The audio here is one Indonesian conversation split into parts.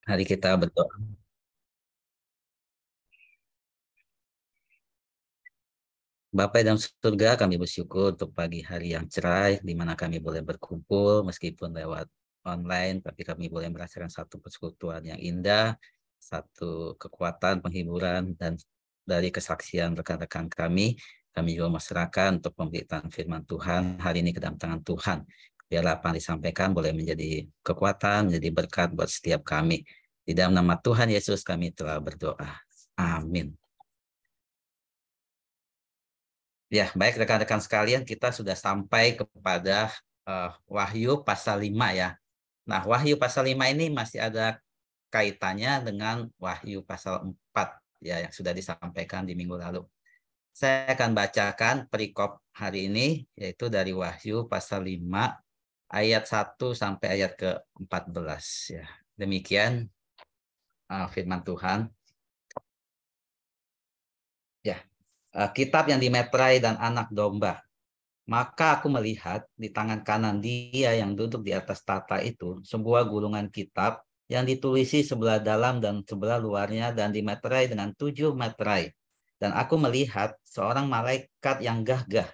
Mari kita berdoa. Bapa dalam surga, kami bersyukur untuk pagi hari yang cerah, di mana kami boleh berkumpul meskipun lewat online, tapi kami boleh merasakan satu persekutuan yang indah, satu kekuatan penghiburan, dan dari kesaksian rekan-rekan kami juga masyarakat untuk pemberitaan firman Tuhan hari ini ke dalam tangan Tuhan. Biarlah apa yang disampaikan boleh menjadi kekuatan, menjadi berkat buat setiap kami. Di dalam nama Tuhan Yesus kami telah berdoa. Amin. Ya, baik rekan-rekan sekalian, kita sudah sampai kepada Wahyu pasal 5 ya. Nah, Wahyu pasal 5 ini masih ada kaitannya dengan Wahyu pasal 4 ya yang sudah disampaikan di minggu lalu. Saya akan bacakan perikop hari ini yaitu dari Wahyu pasal 5 ayat 1 sampai ayat ke-14 ya. Demikian firman Tuhan. Ya, kitab yang dimeterai dan anak domba. Maka aku melihat di tangan kanan dia yang duduk di atas tahta itu sebuah gulungan kitab yang ditulisi sebelah dalam dan sebelah luarnya dan dimeterai dengan 7 meterai. Dan aku melihat seorang malaikat yang gagah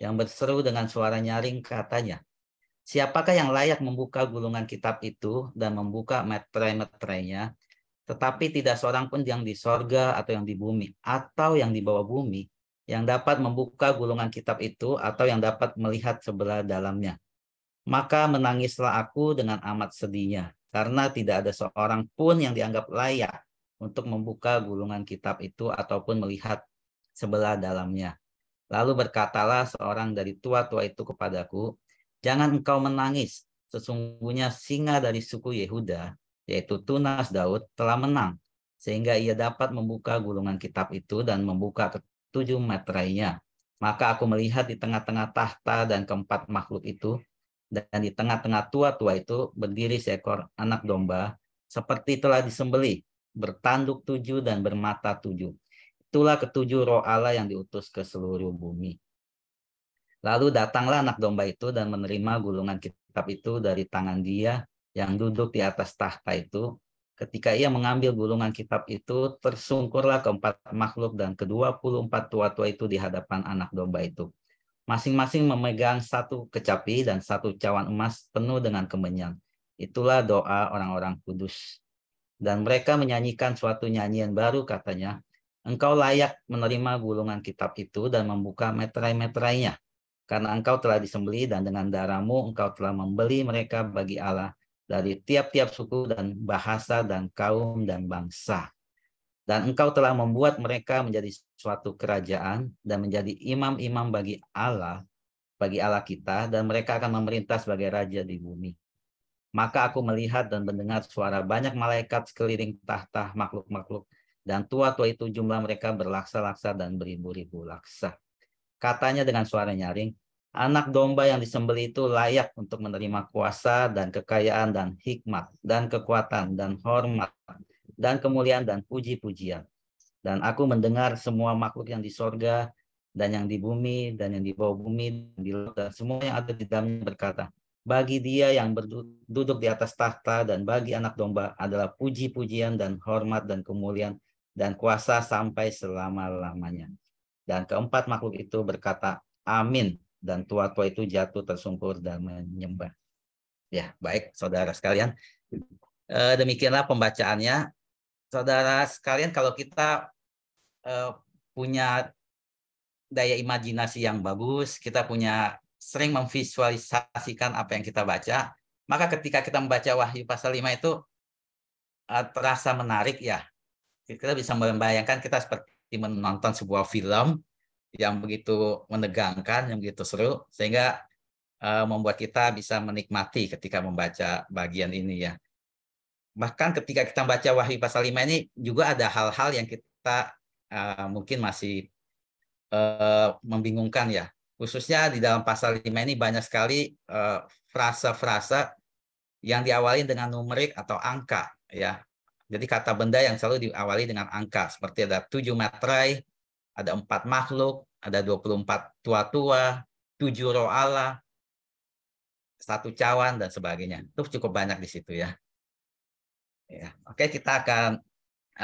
yang berseru dengan suara nyaring katanya, siapakah yang layak membuka gulungan kitab itu dan membuka meterai-meterainya? Tetapi tidak seorang pun yang di sorga atau yang di bumi atau yang di bawah bumi yang dapat membuka gulungan kitab itu atau yang dapat melihat sebelah dalamnya. Maka menangislah aku dengan amat sedihnya, karena tidak ada seorang pun yang dianggap layak untuk membuka gulungan kitab itu ataupun melihat sebelah dalamnya. Lalu berkatalah seorang dari tua-tua itu kepadaku, jangan engkau menangis, sesungguhnya singa dari suku Yehuda, yaitu Tunas Daud, telah menang, sehingga ia dapat membuka gulungan kitab itu dan membuka ketujuh meterainya. Maka aku melihat di tengah-tengah tahta dan keempat makhluk itu, dan di tengah-tengah tua-tua itu berdiri seekor anak domba, seperti telah disembelih, bertanduk 7 dan bermata 7. Itulah ketujuh roh Allah yang diutus ke seluruh bumi. Lalu datanglah anak domba itu dan menerima gulungan kitab itu dari tangan dia yang duduk di atas tahta itu. Ketika ia mengambil gulungan kitab itu, tersungkurlah keempat makhluk dan ke-24 tua-tua itu di hadapan anak domba itu. Masing-masing memegang satu kecapi dan satu cawan emas penuh dengan kemenyan. Itulah doa orang-orang kudus. Dan mereka menyanyikan suatu nyanyian baru katanya, engkau layak menerima gulungan kitab itu dan membuka meterai-meterainya. Karena engkau telah disembelih dan dengan darahmu engkau telah membeli mereka bagi Allah dari tiap-tiap suku dan bahasa dan kaum dan bangsa. Dan engkau telah membuat mereka menjadi suatu kerajaan dan menjadi imam-imam bagi Allah kita, dan mereka akan memerintah sebagai raja di bumi. Maka aku melihat dan mendengar suara banyak malaikat sekeliling tahta makhluk-makhluk, dan tua-tua itu jumlah mereka berlaksa-laksa dan beribu-ribu laksa. Katanya dengan suara nyaring, anak domba yang disembelih itu layak untuk menerima kuasa dan kekayaan dan hikmat dan kekuatan dan hormat dan kemuliaan dan puji-pujian. Dan aku mendengar semua makhluk yang di sorga dan yang di bumi dan yang di bawah bumi dan di laut dan semua yang ada di dalamnya berkata, bagi dia yang duduk di atas tahta dan bagi anak domba adalah puji-pujian dan hormat dan kemuliaan dan kuasa sampai selama-lamanya. Dan keempat makhluk itu berkata, amin. Dan tua-tua itu jatuh tersungkur dan menyembah. Ya, baik saudara sekalian. Demikianlah pembacaannya. Saudara sekalian, kalau kita punya daya imajinasi yang bagus, kita punya sering memvisualisasikan apa yang kita baca, maka ketika kita membaca Wahyu pasal 5 itu terasa menarik ya. Kita bisa membayangkan kita seperti menonton sebuah film yang begitu menegangkan, yang begitu seru, sehingga membuat kita bisa menikmati ketika membaca bagian ini ya. Bahkan ketika kita membaca Wahyu pasal 5 ini juga ada hal-hal yang kita mungkin masih membingungkan ya. Khususnya di dalam pasal 5 ini banyak sekali frasa-frasa yang diawali dengan numerik atau angka ya. Jadi kata benda yang selalu diawali dengan angka, seperti ada 7 materai, ada 4 makhluk, ada 24 tua-tua, 7 roh Allah, satu cawan dan sebagainya. Itu cukup banyak di situ ya. Ya, oke, kita akan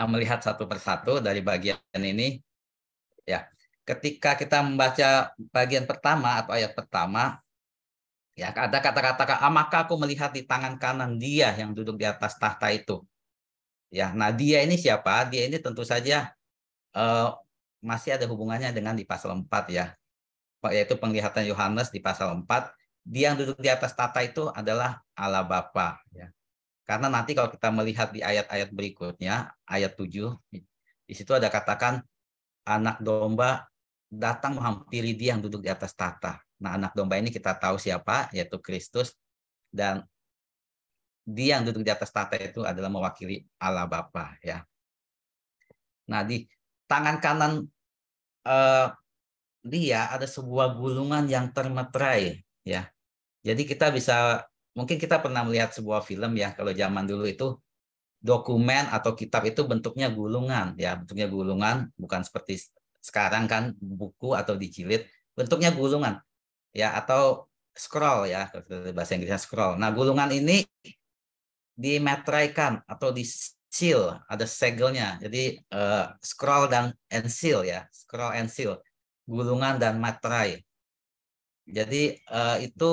melihat satu persatu dari bagian ini. Ya, ketika kita membaca bagian pertama atau ayat pertama, ya ada kata-kata, maka aku melihat di tangan kanan dia yang duduk di atas tahta itu. Ya, nah dia ini siapa? Dia ini tentu saja eh, masih ada hubungannya dengan di pasal 4 ya, yaitu penglihatan Yohanes di pasal 4. Dia yang duduk di atas tahta itu adalah Allah Bapa. Ya. Karena nanti kalau kita melihat di ayat-ayat berikutnya, ayat 7, di situ ada katakan anak domba datang menghampiri dia yang duduk di atas tahta. Nah, anak domba ini kita tahu siapa, yaitu Kristus, dan dia yang duduk di atas tahta itu adalah mewakili Allah Bapa. Ya. Nah, di tangan kanan eh, dia ada sebuah gulungan yang termeterai. Ya. Jadi kita bisa, mungkin kita pernah melihat sebuah film ya, kalau zaman dulu itu dokumen atau kitab itu bentuknya gulungan ya, bentuknya gulungan, bukan seperti sekarang kan buku atau dijilid, bentuknya gulungan ya, atau scroll ya, bahasa Inggrisnya scroll. Nah, gulungan ini dimeteraikan atau di seal, ada segelnya. Jadi scroll dan and seal ya, scroll and seal, gulungan dan materai. Jadi itu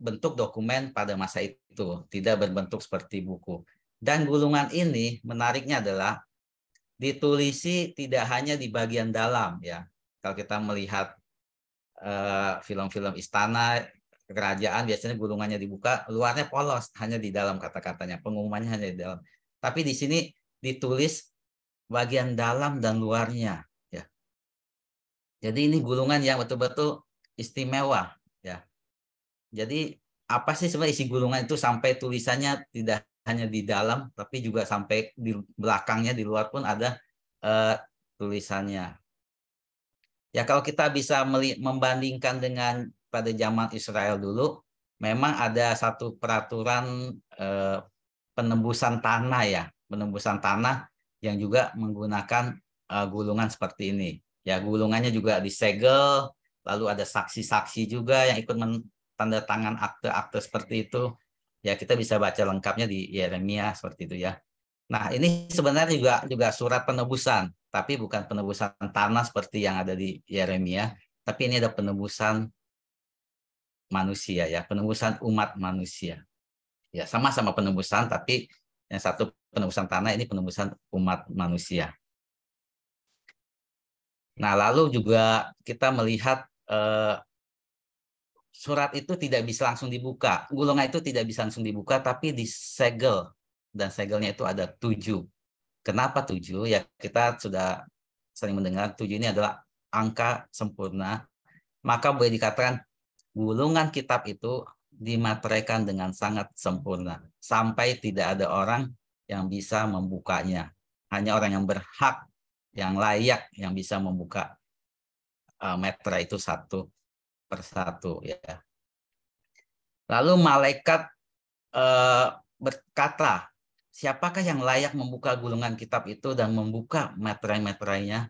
bentuk dokumen pada masa itu, tidak berbentuk seperti buku. Dan gulungan ini menariknya adalah ditulisi tidak hanya di bagian dalam ya. Kalau kita melihat film-film istana kerajaan, biasanya gulungannya dibuka, luarnya polos, hanya di dalam kata-katanya, pengumumannya hanya di dalam. Tapi di sini ditulis bagian dalam dan luarnya ya. Jadi ini gulungan yang betul-betul istimewa ya. Jadi apa sih sebenarnya isi gulungan itu, sampai tulisannya tidak hanya di dalam, tapi juga sampai di belakangnya, di luar pun ada tulisannya. Ya kalau kita bisa membandingkan dengan pada zaman Israel dulu, memang ada satu peraturan penembusan tanah ya, penembusan tanah yang juga menggunakan gulungan seperti ini. Ya gulungannya juga disegel, lalu ada saksi-saksi juga yang ikut tanda tangan akte-akte seperti itu. Ya kita bisa baca lengkapnya di Yeremia seperti itu ya. Nah, ini sebenarnya juga surat penebusan, tapi bukan penebusan tanah seperti yang ada di Yeremia, tapi ini ada penebusan manusia ya, penebusan umat manusia. Ya, sama-sama penebusan, tapi yang satu penebusan tanah, ini penebusan umat manusia. Nah, lalu juga kita melihat surat itu tidak bisa langsung dibuka. Gulungan itu tidak bisa langsung dibuka, tapi disegel. Dan segelnya itu ada 7. Kenapa 7? Ya kita sudah sering mendengar 7 ini adalah angka sempurna. Maka boleh dikatakan gulungan kitab itu dimateraikan dengan sangat sempurna. Sampai tidak ada orang yang bisa membukanya. Hanya orang yang berhak, yang layak, yang bisa membuka meterai itu satu persatu. Ya. Lalu malaikat berkata, siapakah yang layak membuka gulungan kitab itu dan membuka meterai-meterainya?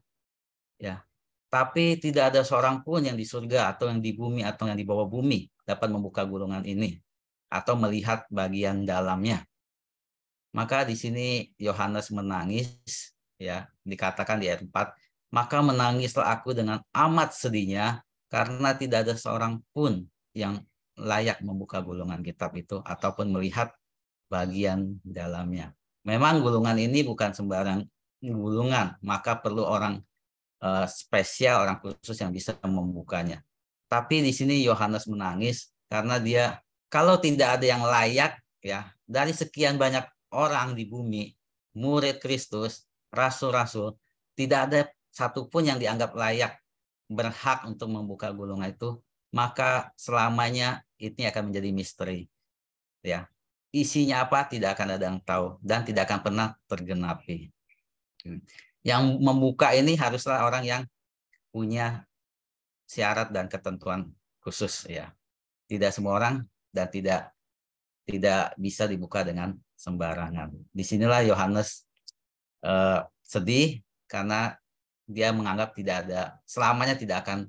Ya, tapi tidak ada seorang pun yang di surga atau yang di bumi atau yang di bawah bumi dapat membuka gulungan ini atau melihat bagian dalamnya. Maka di sini Yohanes menangis, ya, dikatakan di ayat 4, maka menangislah aku dengan amat sedihnya karena tidak ada seorang pun yang layak membuka gulungan kitab itu ataupun melihat bagian dalamnya. Memang gulungan ini bukan sembarang gulungan, maka perlu orang spesial, orang khusus yang bisa membukanya. Tapi di sini Yohanes menangis karena dia, kalau tidak ada yang layak ya, dari sekian banyak orang di bumi, murid Kristus, rasul-rasul, tidak ada satupun yang dianggap layak, berhak untuk membuka gulungan itu, maka selamanya ini akan menjadi misteri. Ya, isinya apa tidak akan ada yang tahu dan tidak akan pernah tergenapi. Yang membuka ini haruslah orang yang punya syarat dan ketentuan khusus ya. Tidak semua orang dan tidak bisa dibuka dengan sembarangan. Disinilah Yohanes sedih karena dia menganggap tidak ada, selamanya tidak akan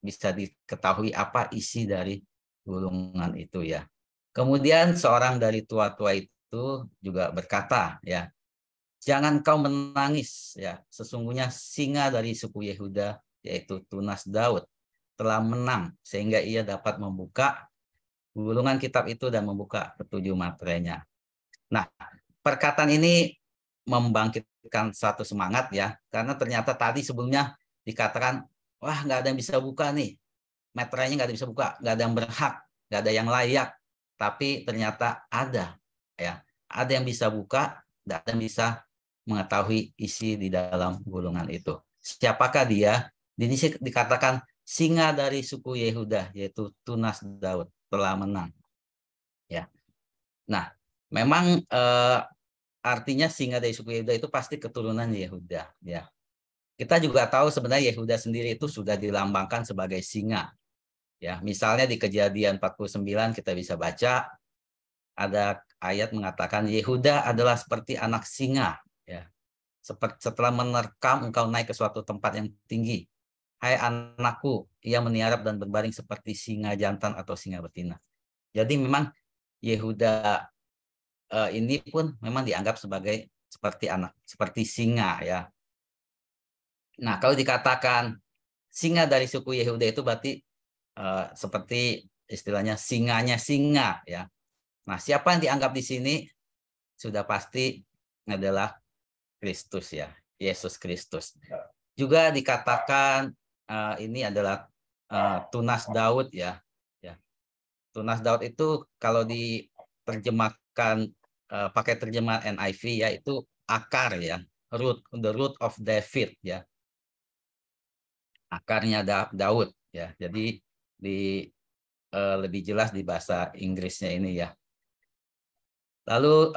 bisa diketahui apa isi dari gulungan itu ya. Kemudian seorang dari tua-tua itu itu juga berkata, ya, jangan kau menangis, ya, sesungguhnya singa dari suku Yehuda, yaitu tunas Daud, telah menang sehingga ia dapat membuka gulungan kitab itu dan membuka ketujuh materainya. Nah, perkataan ini membangkitkan satu semangat, ya, karena ternyata tadi sebelumnya dikatakan, wah, nggak ada yang bisa buka nih, meterainya nggak ada yang bisa buka, nggak ada yang berhak, nggak ada yang layak. Tapi ternyata ada, ya, ada yang bisa buka, dan ada yang bisa mengetahui isi di dalam gulungan itu. Siapakah dia? Di sini dikatakan singa dari suku Yehuda, yaitu tunas Daud, telah menang. Ya, nah, memang artinya singa dari suku Yehuda itu pasti keturunan Yehuda. Ya, kita juga tahu sebenarnya Yehuda sendiri itu sudah dilambangkan sebagai singa. Ya, misalnya di Kejadian 49 kita bisa baca ada ayat mengatakan Yehuda adalah seperti anak singa. Ya, setelah menerkam engkau naik ke suatu tempat yang tinggi. Hai anakku, ia meniarap dan berbaring seperti singa jantan atau singa betina. Jadi memang Yehuda ini pun memang dianggap sebagai seperti anak, seperti singa, ya. Nah, kalau dikatakan singa dari suku Yehuda itu berarti seperti istilahnya singanya singa, ya. Nah, siapa yang dianggap di sini sudah pasti adalah Kristus, ya, Yesus Kristus. Juga dikatakan ini adalah tunas Daud, ya. Ya. Tunas Daud itu kalau diterjemahkan pakai terjemahan NIV, ya, itu akar, ya, root, the root of David, ya, akarnya Daud, ya. Jadi lebih jelas di bahasa Inggrisnya ini, ya. Lalu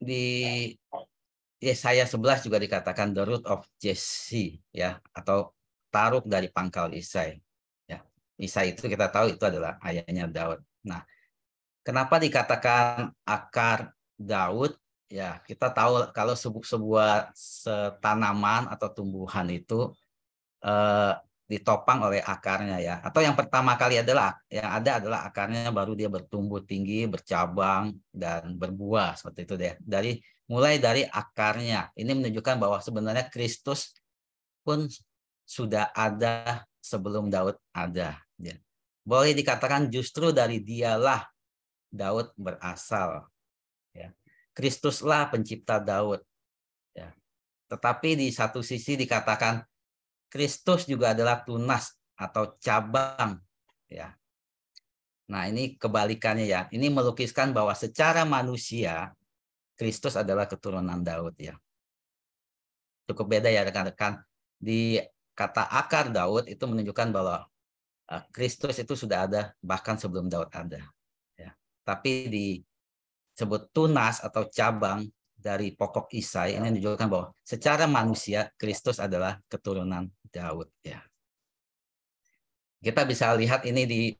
di Yesaya 11 juga dikatakan the root of Jesse, ya, atau taruk dari pangkal Isai, ya. Isai itu kita tahu itu adalah ayahnya Daud. Nah, kenapa dikatakan akar Daud? Ya, kita tahu kalau sebuah tanaman atau tumbuhan itu eh, ditopang oleh akarnya, ya. Atau yang pertama kali adalah yang ada adalah akarnya, baru dia bertumbuh tinggi, bercabang dan berbuah seperti itu deh. Mulai dari akarnya. Ini menunjukkan bahwa sebenarnya Kristus pun sudah ada sebelum Daud ada. Ya. Boleh dikatakan justru dari dialah Daud berasal. Ya. Kristuslah pencipta Daud. Ya. Tetapi di satu sisi dikatakan Kristus juga adalah tunas atau cabang, ya. Nah, ini kebalikannya, ya. Ini melukiskan bahwa secara manusia Kristus adalah keturunan Daud, ya. Cukup beda, ya, rekan-rekan. Di kata akar Daud itu menunjukkan bahwa Kristus itu sudah ada bahkan sebelum Daud ada, ya. Tapi disebut tunas atau cabang dari pokok Isai, ini menunjukkan bahwa secara manusia Kristus adalah keturunan Daud, ya. Kita bisa lihat ini di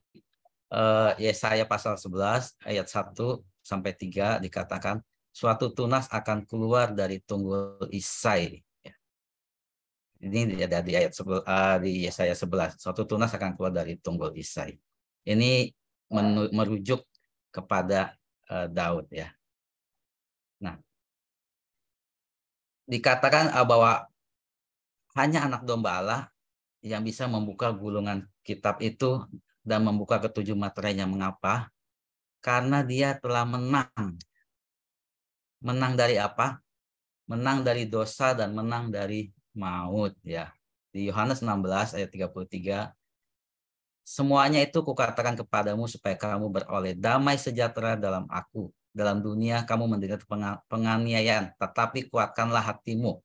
Yesaya pasal 11 ayat 1 sampai 3 dikatakan suatu tunas akan keluar dari tunggul Isai. Ini ada di ayat di Yesaya 11. Suatu tunas akan keluar dari tunggul Isai. Ini merujuk kepada Daud, ya. Nah, dikatakan bahwa hanya anak domba Allah yang bisa membuka gulungan kitab itu dan membuka ketujuh materainya. Mengapa? Karena dia telah menang. Menang dari apa? Menang dari dosa dan menang dari maut, ya. Di Yohanes 16 ayat 33, semuanya itu kukatakan kepadamu supaya kamu beroleh damai sejahtera dalam aku. Dalam dunia kamu menderita penganiayaan, tetapi kuatkanlah hatimu.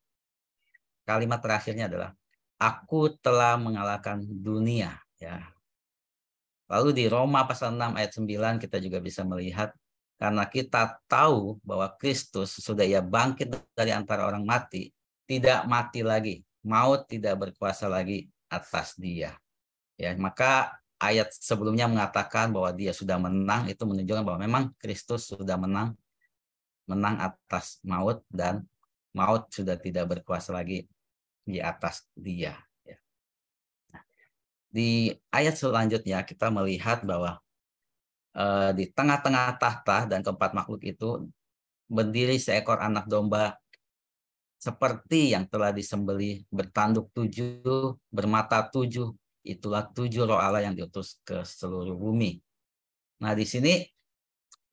Kalimat terakhirnya adalah aku telah mengalahkan dunia, ya. Lalu di Roma pasal 6 ayat 9 kita juga bisa melihat karena kita tahu bahwa Kristus sudah ia bangkit dari antara orang mati, tidak mati lagi, maut tidak berkuasa lagi atas dia. Ya, maka ayat sebelumnya mengatakan bahwa dia sudah menang, itu menunjukkan bahwa memang Kristus sudah menang atas maut dan maut sudah tidak berkuasa lagi di atas dia. Di ayat selanjutnya kita melihat bahwa di tengah-tengah tahta dan keempat makhluk itu berdiri seekor anak domba seperti yang telah disembelih, bertanduk 7, bermata 7. Itulah 7 roh Allah yang diutus ke seluruh bumi. Nah, di sini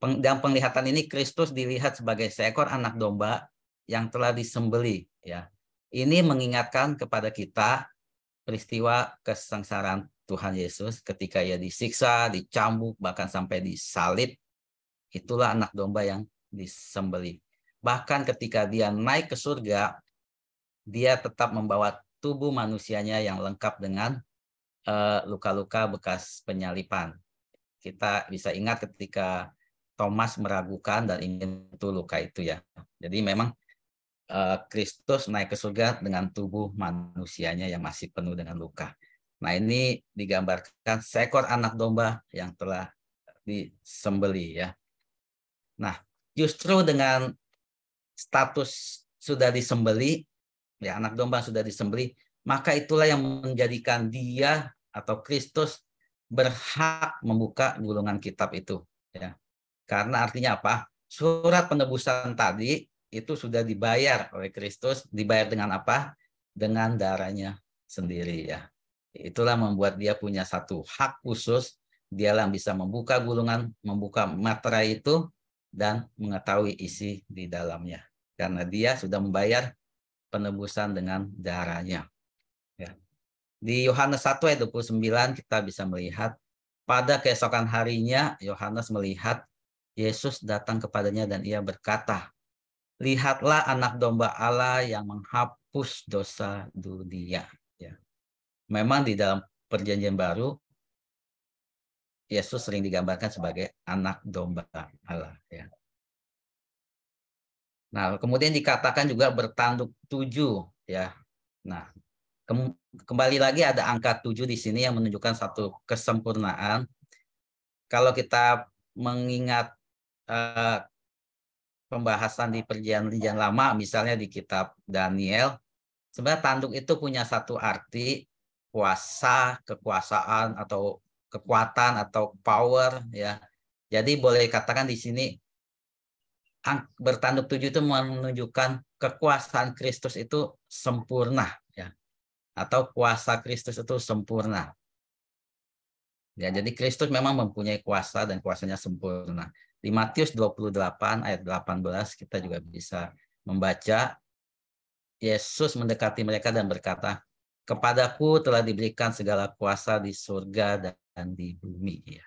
dalam penglihatan ini Kristus dilihat sebagai seekor anak domba yang telah disembelih. Ya, ini mengingatkan kepada kita peristiwa kesengsaraan Tuhan Yesus ketika ia disiksa, dicambuk, bahkan sampai disalib. Itulah anak domba yang disembelih. Bahkan ketika dia naik ke surga, dia tetap membawa tubuh manusianya yang lengkap dengan luka-luka bekas penyalipan. Kita bisa ingat ketika Thomas meragukan dan ingin itu luka itu ya. Jadi memang Kristus naik ke surga dengan tubuh manusianya yang masih penuh dengan luka. Nah, ini digambarkan seekor anak domba yang telah disembelih ya. Nah, justru dengan status sudah disembelih, ya anak domba sudah disembelih, maka itulah yang menjadikan dia atau Kristus berhak membuka gulungan kitab itu. Ya. Karena artinya apa? Surat penebusan tadi itu sudah dibayar oleh Kristus, dibayar dengan apa? Dengan darahnya sendiri ya. Itulah membuat dia punya satu hak khusus, dialah yang bisa membuka gulungan, membuka materai itu dan mengetahui isi di dalamnya. Karena dia sudah membayar penebusan dengan darahnya. Ya. Di Yohanes 1 ayat 29 kita bisa melihat pada keesokan harinya Yohanes melihat Yesus datang kepadanya dan ia berkata, "Lihatlah anak domba Allah yang menghapus dosa dunia." Ya. Memang di dalam perjanjian baru Yesus sering digambarkan sebagai anak domba Allah. Ya. Nah, kemudian dikatakan juga bertanduk 7. Ya. Nah, kembali lagi ada angka 7 di sini yang menunjukkan satu kesempurnaan. Kalau kita mengingat pembahasan di perjanjian lama, misalnya di kitab Daniel, sebenarnya tanduk itu punya satu arti kuasa, kekuasaan atau kekuatan atau power ya. Jadi boleh katakan di sini bertanduk 7 itu menunjukkan kekuasaan Kristus itu sempurna ya. Atau kuasa Kristus itu sempurna. Ya, jadi Kristus memang mempunyai kuasa dan kuasanya sempurna. Di Matius 28 ayat 18 kita juga bisa membaca Yesus mendekati mereka dan berkata, "Kepadaku telah diberikan segala kuasa di surga dan di bumi." Ya.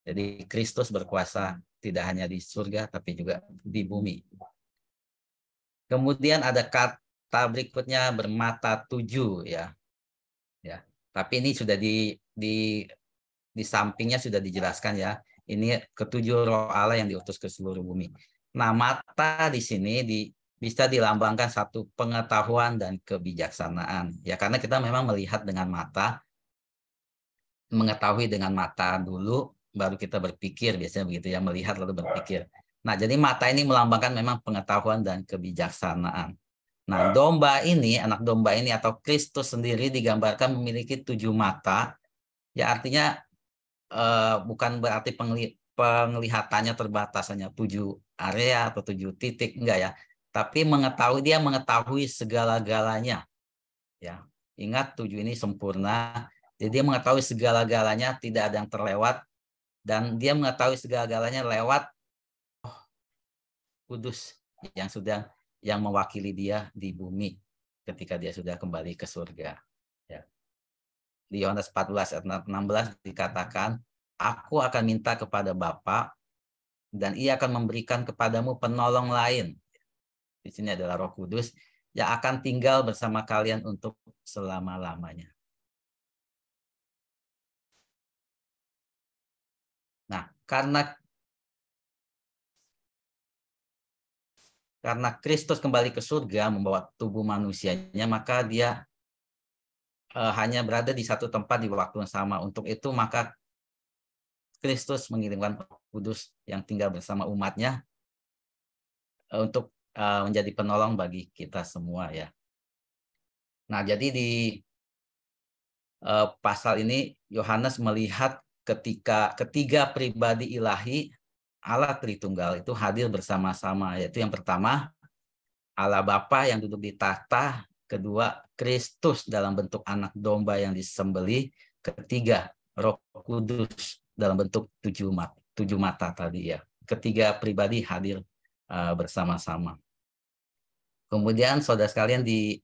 Jadi Kristus berkuasa tidak hanya di surga tapi juga di bumi. Kemudian ada kata berikutnya bermata 7 ya. Ya. Tapi ini sudah di sampingnya sudah dijelaskan ya. Ini ketujuh roh Allah yang diutus ke seluruh bumi. Nah, mata di sini bisa dilambangkan satu pengetahuan dan kebijaksanaan. Ya, karena kita memang melihat dengan mata, mengetahui dengan mata dulu, baru kita berpikir, biasanya begitu ya, melihat lalu berpikir. Nah, jadi mata ini melambangkan memang pengetahuan dan kebijaksanaan. Nah, domba ini, anak domba ini atau Kristus sendiri digambarkan memiliki 7 mata. Ya, artinya bukan berarti penglihatannya terbatas hanya 7 area atau 7 titik, enggak ya. Tapi dia mengetahui segala-galanya. Ya, ingat 7 ini sempurna. Jadi dia mengetahui segala-galanya, tidak ada yang terlewat. Dan dia mengetahui segala-galanya lewat Kudus yang mewakili dia di bumi ketika dia sudah kembali ke surga. Ya. Di Yohanes 14 ayat 16 dikatakan, "Aku akan minta kepada Bapa dan ia akan memberikan kepadamu penolong lain." Di sini adalah Roh Kudus yang akan tinggal bersama kalian untuk selama-lamanya. Nah, karena Kristus kembali ke surga membawa tubuh manusianya, maka dia hanya berada di satu tempat di waktu yang sama. Untuk itu maka Kristus mengirimkan Roh Kudus yang tinggal bersama umatnya untuk menjadi penolong bagi kita semua ya. Nah, jadi di pasal ini Yohanes melihat ketika ketiga pribadi ilahi Allah Tritunggal itu hadir bersama-sama, yaitu yang pertama Allah Bapa yang duduk di tahta, kedua Kristus dalam bentuk anak domba yang disembelih, ketiga Roh Kudus dalam bentuk tujuh mata tadi ya. Ketiga pribadi hadir bersama-sama. Kemudian saudara sekalian di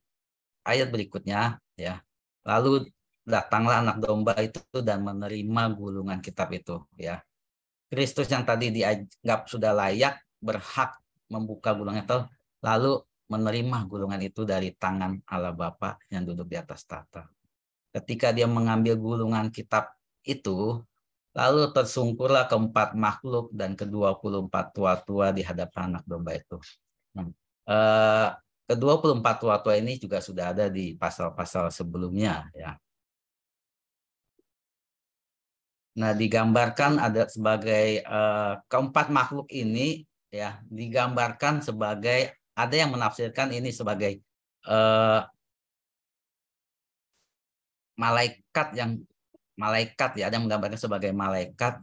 ayat berikutnya ya, lalu datanglah anak domba itu dan menerima gulungan kitab itu ya. Kristus yang tadi dianggap sudah layak, berhak membuka gulungan itu, lalu menerima gulungan itu dari tangan Allah Bapa yang duduk di atas tahta. Ketika dia mengambil gulungan kitab itu, lalu tersungkurlah keempat makhluk dan ke-24 tua-tua di hadapan anak domba itu. Ke-24 tua-tua ini juga sudah ada di pasal-pasal sebelumnya ya. Nah, digambarkan ada sebagai keempat makhluk ini ya, digambarkan sebagai, ada yang menafsirkan ini sebagai malaikat ya, ada yang menggambarkan sebagai malaikat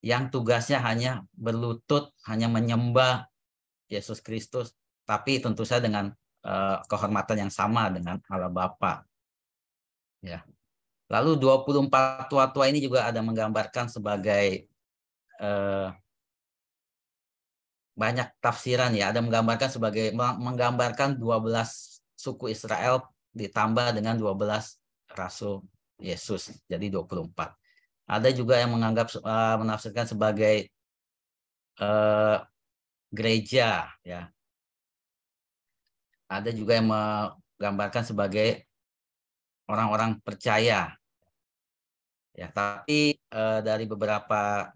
yang tugasnya hanya berlutut, hanya menyembah Yesus Kristus, tapi tentu saja dengan kehormatan yang sama dengan Allah Bapa. Ya. Lalu 24 tua-tua ini juga ada menggambarkan sebagai banyak tafsiran ya, ada menggambarkan sebagai 12 suku Israel ditambah dengan 12 rasul Yesus, jadi 24. Ada juga yang menafsirkan sebagai gereja ya. Ada juga yang menggambarkan sebagai orang-orang percaya. Ya, tapi dari beberapa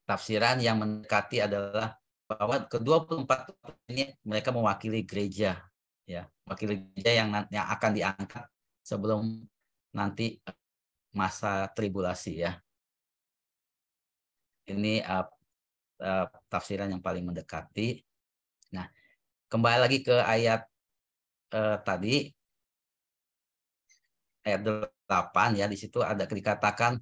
tafsiran yang mendekati adalah bahwa ke-24 ini mereka mewakili gereja ya, mewakili gereja yang akan diangkat sebelum nanti masa tribulasi ya. Ini tafsiran yang paling mendekati. Nah, kembali lagi ke ayat tadi, ayat 8 ya, di situ ada dikatakan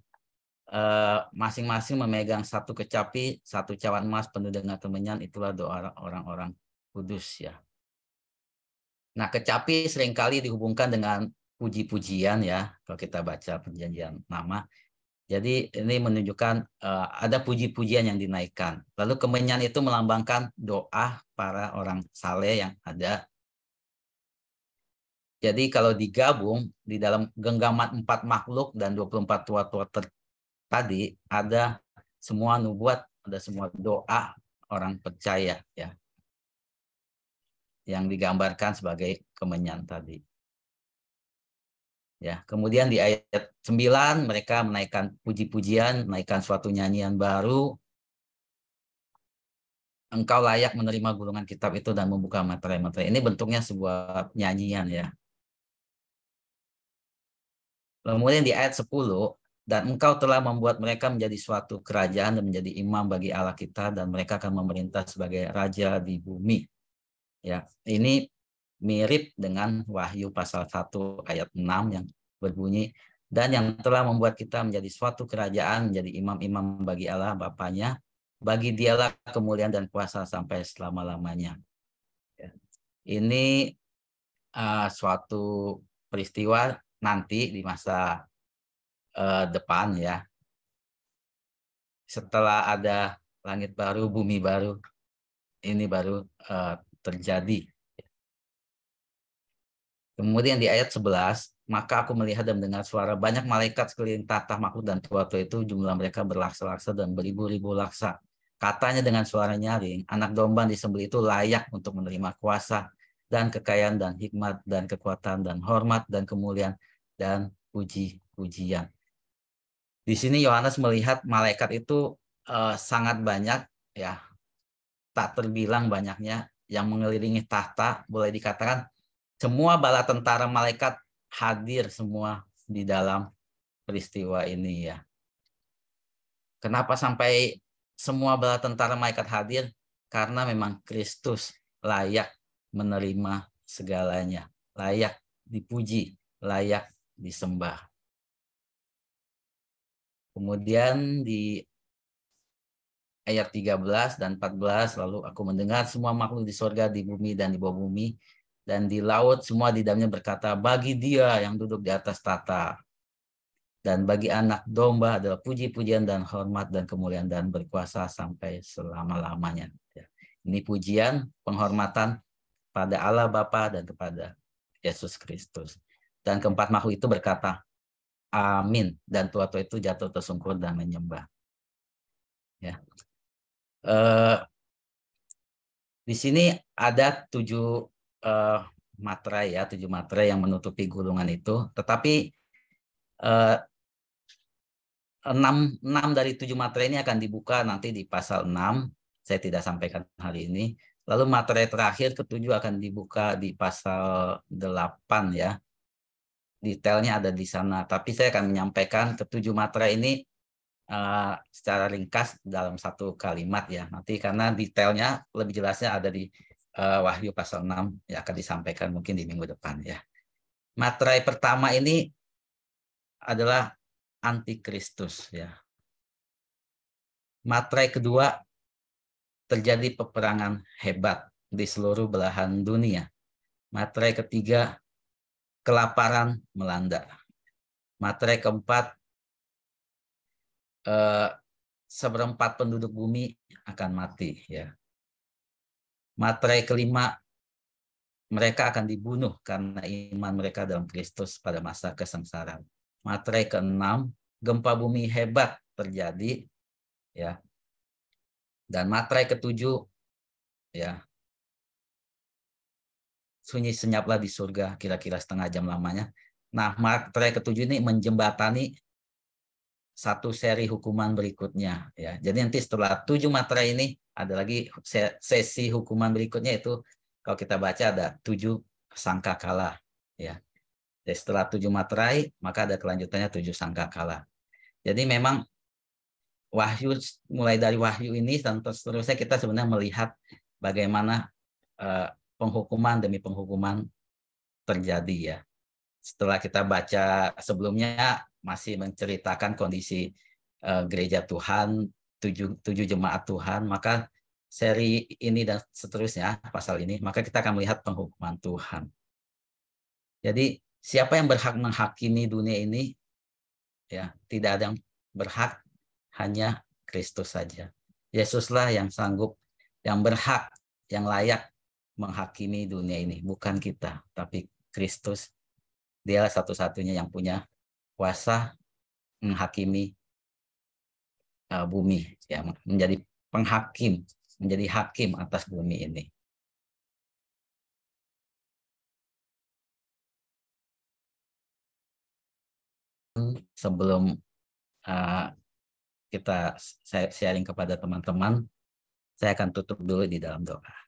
masing-masing memegang satu kecapi, satu cawan emas penuh dengan kemenyan, itulah doa orang-orang kudus ya. Nah, kecapi seringkali dihubungkan dengan puji-pujian ya, kalau kita baca perjanjian lama. Jadi ini menunjukkan ada puji-pujian yang dinaikkan. Lalu kemenyan itu melambangkan doa para orang saleh yang ada. Jadi kalau digabung di dalam genggaman 4 makhluk dan 24 tua-tua tadi, ada semua nubuat, ada semua doa orang percaya ya, yang digambarkan sebagai kemenyan tadi. Ya, kemudian di ayat 9 mereka menaikkan puji-pujian, menaikkan suatu nyanyian baru. Engkau layak menerima gulungan kitab itu dan membuka materai-materai. Ini bentuknya sebuah nyanyian ya. Kemudian di ayat 10, dan engkau telah membuat mereka menjadi suatu kerajaan dan menjadi imam bagi Allah kita, dan mereka akan memerintah sebagai raja di bumi. Ya, ini mirip dengan Wahyu pasal 1 ayat 6 yang berbunyi, dan yang telah membuat kita menjadi suatu kerajaan, menjadi imam-imam bagi Allah Bapanya, bagi dialah kemuliaan dan kuasa sampai selama-lamanya. Ya. Ini suatu peristiwa nanti di masa depan ya. Setelah ada langit baru, bumi baru, ini baru terjadi. Kemudian di ayat 11, maka aku melihat dan mendengar suara banyak malaikat sekeliling tahta makhluk dan tua-tua itu, jumlah mereka berlaksa-laksa dan beribu-ribu laksa. Katanya dengan suara nyaring, anak domba disembelih itu layak untuk menerima kuasa dan kekayaan dan hikmat dan kekuatan dan hormat dan kemuliaan dan puji-pujian. Di sini Yohanes melihat malaikat itu sangat banyak ya, tak terbilang banyaknya yang mengelilingi tahta. Boleh dikatakan semua bala tentara malaikat hadir semua di dalam peristiwa ini ya. Kenapa sampai semua bala tentara malaikat hadir? Karena memang Kristus layak menerima segalanya, layak dipuji, layak disembah. Kemudian di ayat 13 dan 14, lalu aku mendengar semua makhluk di sorga, di bumi, dan di bawah bumi, dan di laut, semua di dalamnya berkata, bagi Dia yang duduk di atas tahta, dan bagi anak domba adalah puji-pujian dan hormat dan kemuliaan dan berkuasa sampai selama-lamanya. Ini pujian, penghormatan pada Allah Bapa dan kepada Yesus Kristus. Dan keempat makhluk itu berkata, amin. Dan tua-tua itu jatuh tersungkur dan menyembah. Ya. Di sini ada 7 materai ya, 7 materai yang menutupi gulungan itu. Tetapi 6 dari 7 materai ini akan dibuka nanti di pasal 6. Saya tidak sampaikan hari ini. Lalu materai terakhir ketujuh akan dibuka di pasal 8 ya. Detailnya ada di sana. Tapi saya akan menyampaikan ketujuh materai ini secara ringkas dalam satu kalimat ya. Nanti karena detailnya lebih jelasnya ada di Wahyu pasal 6 yang akan disampaikan mungkin di minggu depan ya. Materai pertama ini adalah antikristus ya. Materai kedua, terjadi peperangan hebat di seluruh belahan dunia. Materai ketiga, kelaparan melanda. Materai keempat, seperempat penduduk bumi akan mati ya. Materai kelima, mereka akan dibunuh karena iman mereka dalam Kristus pada masa kesengsaraan. Materai keenam, gempa bumi hebat terjadi ya. Dan materai ketujuh ya, sunyi senyaplah di surga kira-kira setengah jam lamanya. Nah, materai ketujuh ini menjembatani satu seri hukuman berikutnya ya. Jadi nanti setelah 7 materai ini ada lagi sesi hukuman berikutnya, itu kalau kita baca ada 7 sangkakala ya. Jadi setelah 7 materai maka ada kelanjutannya 7 sangkakala. Jadi memang Wahyu, mulai dari Wahyu ini dan seterusnya kita sebenarnya melihat bagaimana penghukuman demi penghukuman terjadi ya. Setelah kita baca sebelumnya masih menceritakan kondisi gereja Tuhan, 7 jemaat Tuhan, maka seri ini dan seterusnya pasal ini, maka kita akan melihat penghukuman Tuhan. Jadi siapa yang berhak menghakimi dunia ini? Ya, tidak ada yang berhak, hanya Kristus saja. Yesuslah yang sanggup, yang berhak, yang layak menghakimi dunia ini, bukan kita, tapi Kristus. Dialah satu-satunya yang punya kuasa menghakimi bumi, ya, menjadi penghakim, menjadi hakim atas bumi ini. Sebelum kita sharing kepada teman-teman, saya akan tutup dulu di dalam doa.